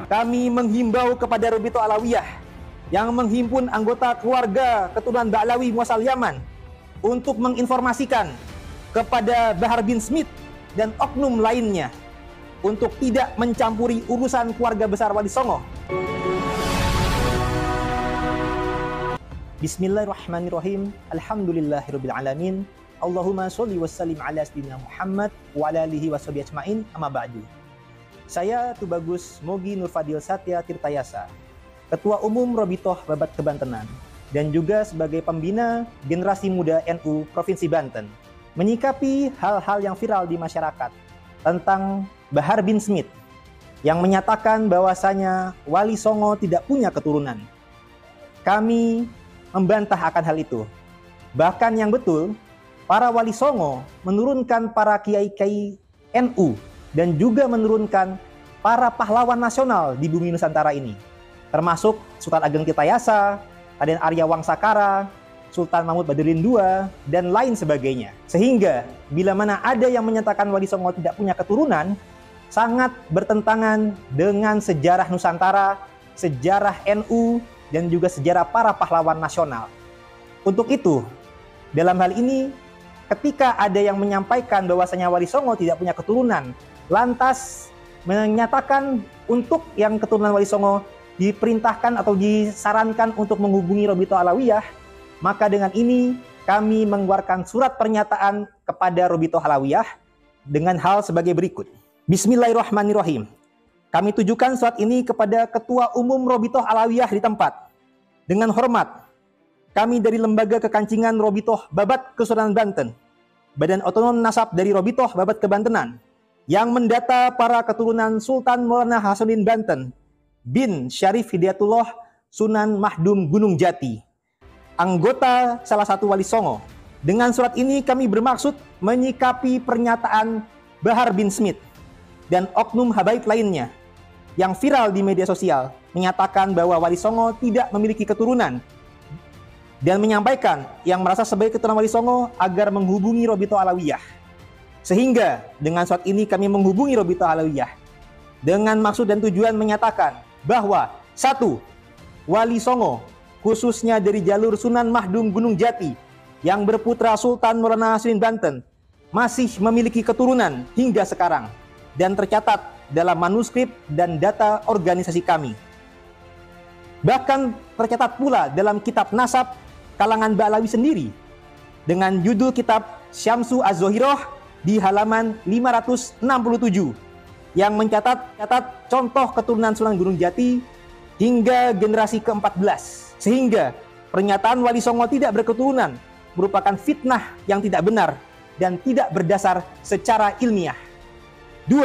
kami menghimbau kepada Robito Alawiyah yang menghimpun anggota keluarga keturunan Ba'lawi muasal Yaman untuk menginformasikan kepada Bahar bin Smith dan oknum lainnya untuk tidak mencampuri urusan keluarga besar Wali Songo. Bismillahirrahmanirrahim. Alhamdulillahirabbil alamin. Allahumma sholli wassallim ala sayyidina Muhammad wa ala alihi washabihi ajmain. Amma ba'du. Saya Tubagus Mogi Nurfadil Satya Tirtayasa, Ketua Umum Robitoh Babat Kebantenan, dan juga sebagai pembina Generasi Muda NU Provinsi Banten, menyikapi hal-hal yang viral di masyarakat tentang Bahar bin Smith yang menyatakan bahwasanya Wali Songo tidak punya keturunan. Kami membantah akan hal itu. Bahkan yang betul, para Wali Songo menurunkan para kiai-kiai NU dan juga menurunkan para pahlawan nasional di bumi Nusantara ini, termasuk Sultan Ageng Tirtayasa, Raden Arya Wangsakara, Sultan Mahmud Badurin II, dan lain sebagainya. Sehingga bila mana ada yang menyatakan Wali Songo tidak punya keturunan, sangat bertentangan dengan sejarah Nusantara, sejarah NU, dan juga sejarah para pahlawan nasional. Untuk itu, dalam hal ini, ketika ada yang menyampaikan bahwasanya Wali Songo tidak punya keturunan, lantas menyatakan untuk yang keturunan Wali Songo diperintahkan atau disarankan untuk menghubungi Robito Alawiyah, maka dengan ini kami mengeluarkan surat pernyataan kepada Robito Alawiyah dengan hal sebagai berikut. Bismillahirrahmanirrahim. Kami tujukan surat ini kepada Ketua Umum Robitoh Alawiyah di tempat. Dengan hormat, kami dari Lembaga Kekancingan Robitoh Babat Kesultanan Banten, Badan Otonom Nasab dari Robitoh Babat Kebantenan, yang mendata para keturunan Sultan Maulana Hasanuddin Banten bin Syarif Hidayatullah Sunan Mahdum Gunung Jati, anggota salah satu Wali Songo. Dengan surat ini kami bermaksud menyikapi pernyataan Bahar bin Smith dan oknum habaib lainnya yang viral di media sosial menyatakan bahwa Wali Songo tidak memiliki keturunan dan menyampaikan yang merasa sebagai keturunan Wali Songo agar menghubungi Robito Alawiyah. Sehingga dengan surat ini kami menghubungi Robito Alawiyah dengan maksud dan tujuan menyatakan bahwa 1. Wali Songo khususnya dari jalur Sunan Mahdum Gunung Jati yang berputra Sultan Maulana Hasanuddin Banten masih memiliki keturunan hingga sekarang dan tercatat dalam manuskrip dan data organisasi kami. Bahkan tercatat pula dalam kitab nasab kalangan Ba'lawi sendiri dengan judul kitab Syamsu Az-Zohiroh di halaman 567 yang mencatat contoh keturunan Sunan Gunung Jati hingga generasi ke-14. Sehingga pernyataan Wali Songo tidak berketurunan merupakan fitnah yang tidak benar dan tidak berdasar secara ilmiah. 2.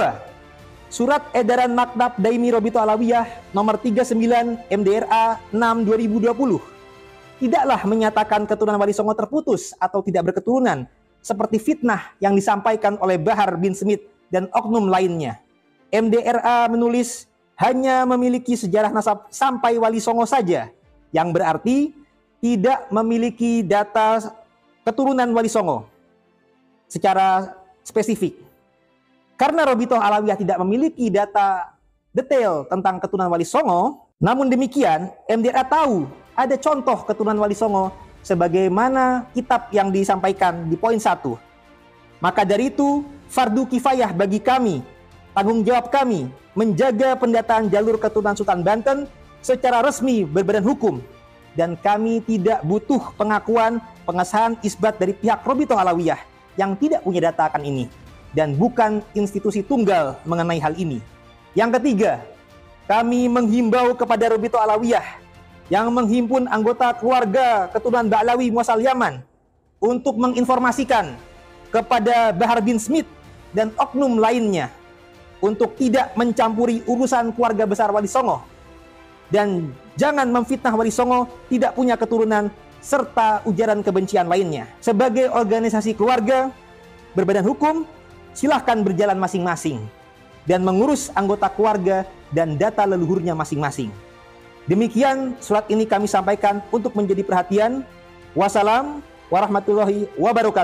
Surat Edaran Maktab Daimi Robito Alawiyah nomor 39 MDRA 6/2020 tidaklah menyatakan keturunan Wali Songo terputus atau tidak berketurunan seperti fitnah yang disampaikan oleh Bahar bin Smith dan oknum lainnya. MDRA menulis hanya memiliki sejarah nasab sampai Wali Songo saja, yang berarti tidak memiliki data keturunan Wali Songo secara spesifik. Karena Robito Alawiyah tidak memiliki data detail tentang keturunan Wali Songo, namun demikian MDRA tahu ada contoh keturunan Wali Songo sebagaimana kitab yang disampaikan di poin 1. Maka dari itu, fardu kifayah bagi kami, tanggung jawab kami menjaga pendataan jalur keturunan Sultan Banten secara resmi berbadan hukum, dan kami tidak butuh pengakuan pengesahan isbat dari pihak Robito Alawiyah yang tidak punya data akan ini dan bukan institusi tunggal mengenai hal ini. Yang ketiga, kami menghimbau kepada Robito Alawiyah yang menghimpun anggota keluarga keturunan Ba'lawi muasal Yaman untuk menginformasikan kepada Bahar bin Smith dan oknum lainnya untuk tidak mencampuri urusan keluarga besar Wali Songo dan jangan memfitnah Wali Songo tidak punya keturunan serta ujaran kebencian lainnya. Sebagai organisasi keluarga berbadan hukum, silahkan berjalan masing-masing dan mengurus anggota keluarga dan data leluhurnya masing-masing. Demikian surat ini kami sampaikan untuk menjadi perhatian. Wassalam warahmatullahi wabarakatuh.